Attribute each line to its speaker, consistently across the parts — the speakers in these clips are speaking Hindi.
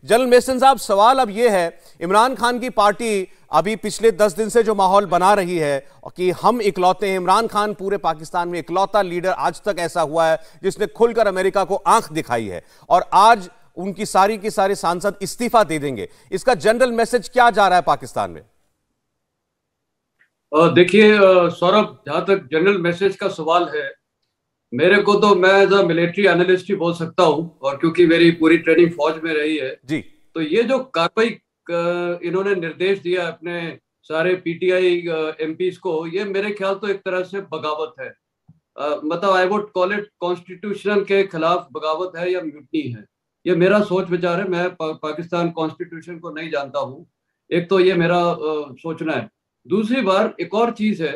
Speaker 1: जनरल मेसन साहब, सवाल अब यह है, इमरान खान की पार्टी अभी पिछले 10 दिन से जो माहौल बना रही है कि हम इकलौते हैं, इमरान खान पूरे पाकिस्तान में इकलौता लीडर आज तक ऐसा हुआ है जिसने खुलकर अमेरिका को आंख दिखाई है, और आज उनकी सारी की सारे सांसद इस्तीफा दे देंगे। इसका जनरल मैसेज क्या जा रहा है पाकिस्तान में?
Speaker 2: देखिए सौरभ, जहां तक जनरल मैसेज का सवाल है, मेरे को तो मैं एज अ मिलिट्री एनालिस्ट ही बोल सकता हूं, और क्योंकि मेरी पूरी ट्रेनिंग फौज में रही है
Speaker 1: जी,
Speaker 2: तो ये जो कार्रवाई इन्होंने निर्देश दिया अपने सारे पीटीआई एमपीज को, ये मेरे ख्याल तो एक तरह से बगावत है। मतलब I would call it constitution के खिलाफ बगावत है या म्यूटनी है। ये मेरा सोच विचार है। मैं पाकिस्तान कॉन्स्टिट्यूशन को नहीं जानता हूँ, एक तो ये मेरा सोचना है। दूसरी बार एक और चीज है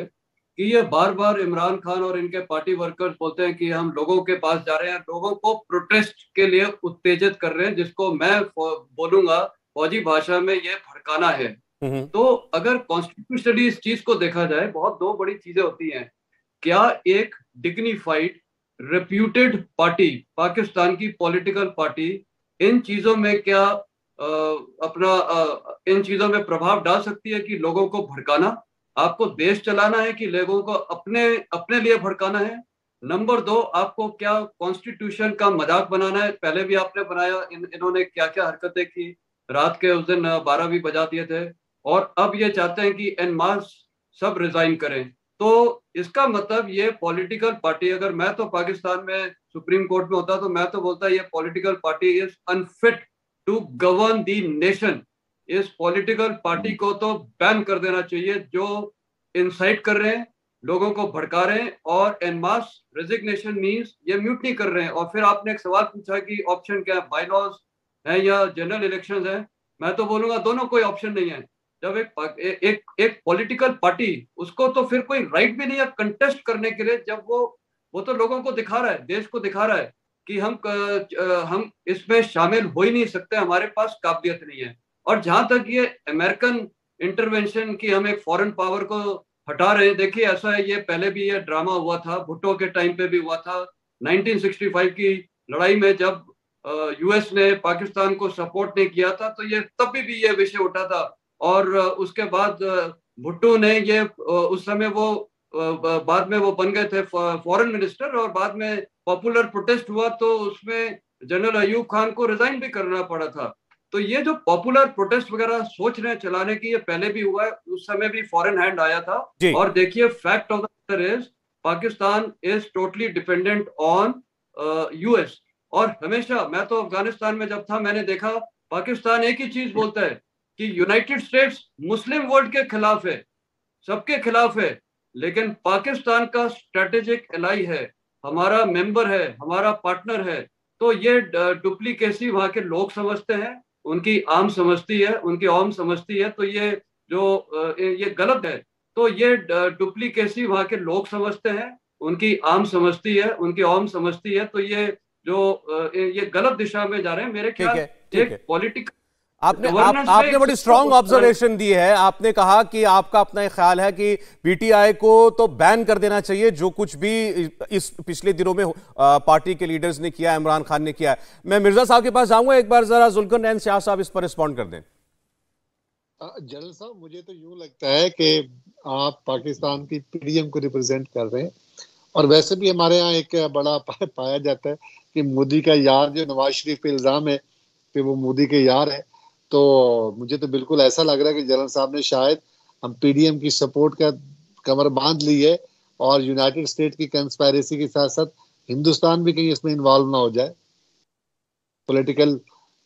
Speaker 2: कि ये बार बार इमरान खान और इनके पार्टी वर्कर्स बोलते हैं कि हम लोगों के पास जा रहे हैं, लोगों को प्रोटेस्ट के लिए उत्तेजित कर रहे हैं, जिसको मैं बोलूंगा फौजी भाषा में ये भड़काना है। तो अगर कॉन्स्टिट्यूशनली इस चीज को देखा जाए, बहुत दो बड़ी चीजें होती हैं। क्या एक डिग्निफाइड रेप्यूटेड पार्टी, पाकिस्तान की पॉलिटिकल पार्टी, इन चीजों में क्या इन चीजों में प्रभाव डाल सकती है कि लोगों को भड़काना? आपको देश चलाना है कि लोगों को अपने अपने लिए भड़काना है? नंबर दो, आपको क्या कॉन्स्टिट्यूशन का मजाक बनाना है? पहले भी आपने बनाया। इन्होंने क्या क्या हरकतें की, रात के उस दिन 12 भी बजा दिए थे, और अब ये चाहते हैं कि एन मास सब रिजाइन करें। तो इसका मतलब ये पॉलिटिकल पार्टी, अगर मैं तो पाकिस्तान में सुप्रीम कोर्ट में होता तो मैं तो बोलता ये political party is unfit to govern the nation. इस पॉलिटिकल पार्टी को तो बैन कर देना चाहिए, जो इंसाइट कर रहे हैं, लोगों को भड़का रहे हैं, और एन मास रेजिग्नेशन मीन्स ये म्यूटनी कर रहे हैं। और फिर आपने एक सवाल पूछा कि ऑप्शन क्या है, बाय लॉज है या जनरल इलेक्शंस है? मैं तो बोलूंगा दोनों कोई ऑप्शन नहीं है। जब एक पॉलिटिकल पार्टी, उसको तो फिर कोई राइट भी नहीं है कंटेस्ट करने के लिए, जब वो तो लोगों को दिखा रहा है, देश को दिखा रहा है कि हम इसमें शामिल हो ही नहीं सकते, हमारे पास काबिलियत नहीं है। और जहां तक ये अमेरिकन इंटरवेंशन की, हम एक फॉरेन पावर को हटा रहे हैं, देखिए ऐसा है, ये पहले भी ये ड्रामा हुआ था, भुट्टो के टाइम पे भी हुआ था। 1965 की लड़ाई में जब यूएस ने पाकिस्तान को सपोर्ट नहीं किया था, तो ये तब भी ये विषय उठा था। और उसके बाद भुट्टो ने ये उस समय वो बाद में वो बन गए थे फॉरेन मिनिस्टर, और बाद में पॉपुलर प्रोटेस्ट हुआ तो उसमें जनरल अयूब खान को रिजाइन भी करना पड़ा था। तो ये जो पॉपुलर प्रोटेस्ट वगैरह सोच रहे हैं चलाने की, ये पहले भी हुआ है, उस समय भी फॉरेन हैंड आया था। और देखिए fact of the matter is Pakistan is totally dependent on US. और हमेशा, मैं तो अफगानिस्तान में जब था, मैंने देखा पाकिस्तान एक ही चीज बोलता है कि यूनाइटेड स्टेट्स मुस्लिम वर्ल्ड के खिलाफ है, सबके खिलाफ है, लेकिन पाकिस्तान का स्ट्रेटेजिक एलाई है, हमारा मेंबर है, हमारा पार्टनर है। तो ये डुप्लीकेसी वहां के लोग समझते हैं, उनकी आम समझती है, उनकी आम समझती है। तो ये जो ये गलत है। तो ये डुप्लीकेसी वहां के लोग समझते हैं, उनकी आम समझती है, उनकी आम समझती है। तो ये जो ये गलत दिशा में जा रहे हैं मेरे ख्याल। एक पॉलिटिकल
Speaker 1: आपने बड़ी स्ट्रांग ऑब्जर्वेशन दी है। आपने कहा कि आपका अपना एक ख्याल है कि पीटीआई को तो बैन कर देना चाहिए, जो कुछ भी इस पिछले दिनों में पार्टी के लीडर्स ने किया, इमरान खान ने किया है। मैं मिर्जा साहब के पास जाऊंगा, एक बार जरा जुल्करनैन शाह साहब इस पर रिस्पॉन्ड कर दें।
Speaker 3: जनरल साहब, मुझे तो यूं लगता है कि आप पाकिस्तान की पीडीएम को रिप्रेजेंट कर रहे हैं, और वैसे भी हमारे यहाँ एक बड़ा पाया जाता है कि मोदी का यार, जो नवाज शरीफ पे इल्जाम है कि वो मोदी के यार है। तो मुझे तो बिल्कुल ऐसा लग रहा है कि जनरल साहब ने शायद हम पीडीएम की सपोर्ट का कमर बांध ली है, और यूनाइटेड स्टेट की कंस्पायरेसी के साथ साथ हिंदुस्तान भी कहीं इसमें इन्वॉल्व ना हो जाए पॉलिटिकल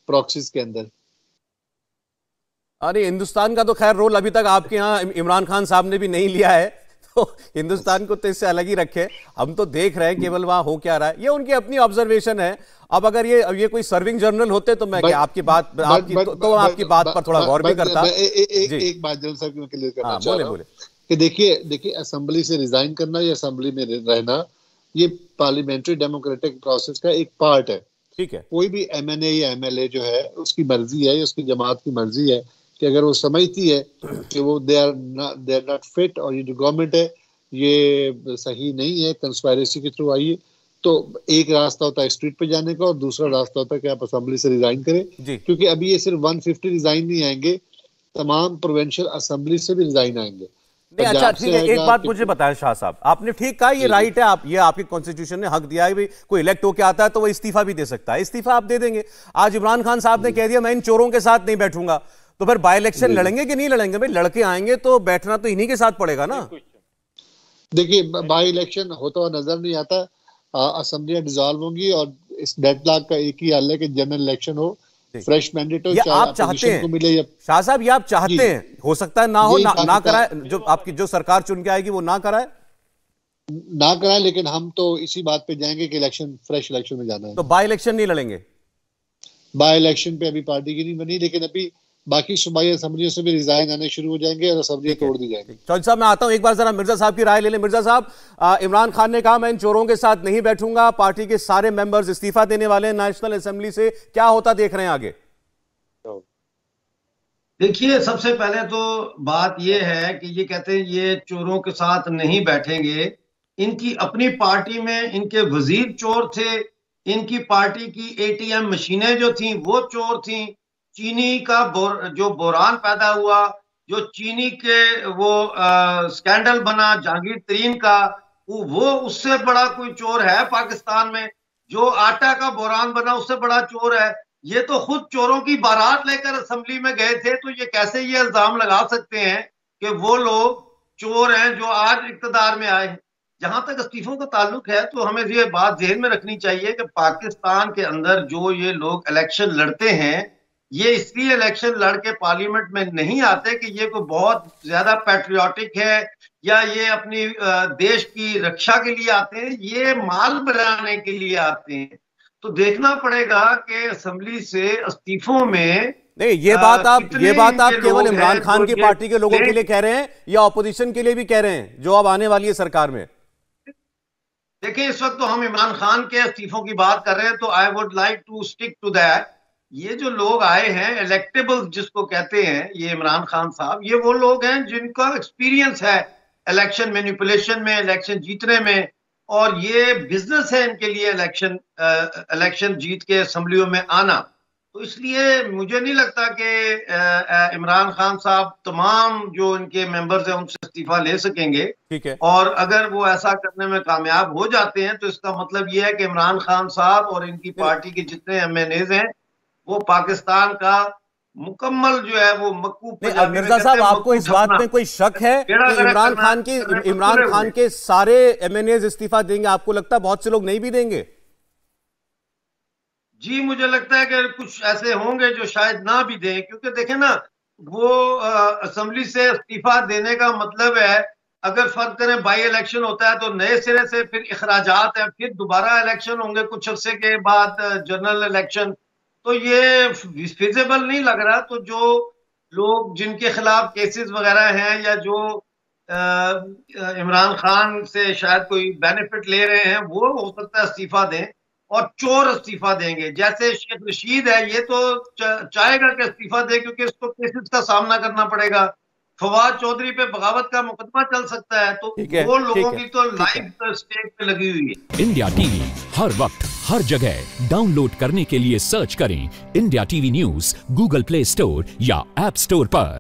Speaker 3: प्रॉक्सीज के अंदर।
Speaker 1: अरे हिंदुस्तान का तो खैर रोल अभी तक आपके यहाँ इमरान खान साहब ने भी नहीं लिया है, तो हिंदुस्तान को तो इससे अलग ही रखे। हम तो देख रहे हैं केवल वहां हो क्या रहा है, ये उनकी अपनी ऑब्जर्वेशन है। अब अगर ये कोई सर्विंग जर्नल होते तो मैं क्या आपकी बात पर थोड़ा गौर भी करता।
Speaker 3: एक बात जनरल साहब मैं क्लियर करना चाह रहा हूं कि देखिए असेंबली से रिजाइन करना या असेंबली में रहना, ये पार्लियामेंट्री डेमोक्रेटिक प्रोसेस का एक पार्ट है।
Speaker 1: ठीक है,
Speaker 3: कोई भी एमएनए या एमएलए जो है, उसकी मर्जी है, उसकी जमात की मर्जी है कि अगर वो समझती है कि वो दे आर नॉट फिट, और ये जो गवर्नमेंट है ये सही नहीं है, कंस्पायरेसी के थ्रू आई है, तो एक रास्ता होता है स्ट्रीट पे जाने का और दूसरा रास्ता होता है कि आप असेंबली से रिजाइन करें, क्योंकि अभी ये सिर्फ 150 रिजाइन नहीं आएंगे, तमाम प्रोविंशियल असेंबली से भी रिजाइन आएंगे।
Speaker 1: नहीं, अच्छा ठीक है, एक बात मुझे बताएं शाह साहब, आपने ठीक कहा, ये राइट है, आप ये आपकी कॉन्स्टिट्यूशन ने हक दिया है भी कोई इलेक्ट होके आता है तो वो इस्तीफा भी दे सकता है, इस्तीफा आप दे देंगे। आज इमरान खान साहब ने कह दिया मैं इन चोरों के साथ नहीं बैठूंगा, तो फिर बाई इलेक्शन लड़ेंगे कि नहीं लड़ेंगे? भाई लड़के आएंगे तो बैठना तो इन्हीं के साथ पड़ेगा ना।
Speaker 3: देखिए, बाई इलेक्शन होता हुआ नजर नहीं आता, असेंबलियां डिसॉल्व होंगी और इस डेडलॉक का एक ही हल है कि जनरल इलेक्शन हो, फ्रेश मैंडेट हो,
Speaker 1: चाहे आप चाहते हैं मिले या... शाह साहब ये आप चाहते हैं, हो सकता है ना हो, ना कराए, जो आपकी जो सरकार चुन के आएगी वो ना कराए,
Speaker 3: लेकिन हम तो इसी बात पे जाएंगे कि इलेक्शन, फ्रेश इलेक्शन में जाना है।
Speaker 1: तो बाई इलेक्शन नहीं लड़ेंगे?
Speaker 3: बाई इलेक्शन पे अभी पार्टी की नहीं बनी, लेकिन अभी बाकी सूबाई असेंबलियों से भी रिजाइन आने शुरू हो जाएंगे और असेंबली तोड़ दी जाएगी।
Speaker 1: चौधरी साहब मैं आता हूं, एक बार जरा मिर्जा साहब की राय ले लें। मिर्जा साहब, इमरान खान ने कहा मैं इन चोरों के साथ नहीं बैठूंगा, पार्टी के सारे मेंबर्स इस्तीफा देने वाले हैं नेशनल असेंबली से, क्या होता देख रहे हैं आगे?
Speaker 4: देखिए, सबसे पहले तो बात यह है कि ये कहते हैं ये चोरों के साथ नहीं बैठेंगे, इनकी अपनी पार्टी में इनके वजीर चोर थे, इनकी पार्टी की ATM मशीनें जो थी वो चोर थी, चीनी का जो बोरान पैदा हुआ, जो चीनी के वो स्कैंडल बना जहांगीर तरीन का, वो उससे बड़ा कोई चोर है पाकिस्तान में? जो आटा का बोरान बना उससे बड़ा चोर है? ये तो खुद चोरों की बारात लेकर असेंबली में गए थे, तो ये कैसे ये इल्जाम लगा सकते हैं कि वो लोग चोर हैं जो आज इक्तदार में आए हैं? जहां तक इस्तीफों का ताल्लुक है तो हमें ये बात ध्यान में रखनी चाहिए कि पाकिस्तान के अंदर जो ये लोग इलेक्शन लड़ते हैं, ये इसलिए इलेक्शन लड़ के पार्लियामेंट में नहीं आते कि ये कोई बहुत ज्यादा पैट्रियोटिक है या ये अपनी देश की रक्षा के लिए आते हैं, ये माल बनाने के लिए आते हैं। तो देखना पड़ेगा कि असेंबली से इस्तीफों में
Speaker 1: नहीं, ये बात आप केवल इमरान खान की पार्टी के लोगों के लिए कह रहे हैं या ऑपोजिशन के लिए भी कह रहे हैं जो अब आने वाली है सरकार में?
Speaker 4: देखिए, इस वक्त तो हम इमरान खान के इस्तीफों की बात कर रहे हैं, तो I would like to stick to that. ये जो लोग आए हैं इलेक्टेबल जिसको कहते हैं, ये इमरान खान साहब, ये वो लोग हैं जिनका एक्सपीरियंस है इलेक्शन मैनिपुलेशन में, इलेक्शन जीतने में, और ये बिजनेस है इनके लिए इलेक्शन जीत के असेंबलियों में आना। तो इसलिए मुझे नहीं लगता कि इमरान खान साहब तमाम जो इनके मेंबर्स हैं उनसे इस्तीफा ले सकेंगे।
Speaker 1: ठीक है।
Speaker 4: और अगर वो ऐसा करने में कामयाब हो जाते हैं तो इसका मतलब ये है कि इमरान खान साहब और इनकी पार्टी के जितने MNAs हैं वो पाकिस्तान का मुकम्मल जो है वो मक्कूब।
Speaker 1: मिर्जा साहब, आपको इस बात में कोई शक है कि इमरान खान के सारे MNAs इस्तीफा देंगे? आपको लगता है बहुत से लोग नहीं भी देंगे?
Speaker 4: जी, मुझे लगता है कि कुछ ऐसे होंगे जो शायद ना भी दें, क्योंकि देखें ना, वो असेंबली से इस्तीफा देने का मतलब है, अगर फर्क करें बाई इलेक्शन होता है तो नए सिरे से फिर इखराजात है, फिर दोबारा इलेक्शन होंगे कुछ अरसे के बाद, जनरल इलेक्शन, तो ये फिजिबल नहीं लग रहा। तो जो लोग जिनके खिलाफ केसेस वगैरह हैं या जो इमरान खान से शायद कोई बेनिफिट ले रहे हैं, वो हो सकता है इस्तीफा दें, और चोर इस्तीफा देंगे। जैसे शेख रशीद है, ये तो चाहेगा कि इस्तीफा दे क्योंकि इसको केसेस का सामना करना पड़ेगा। फवाद चौधरी पे बगावत का मुकदमा चल सकता है, तो वो लोगों की तो लाइफ स्टेक पे लगी हुई है।
Speaker 5: इंडिया टीवी हर वक्त हर जगह डाउनलोड करने के लिए सर्च करें India TV news Google play store या ऐप स्टोर पर।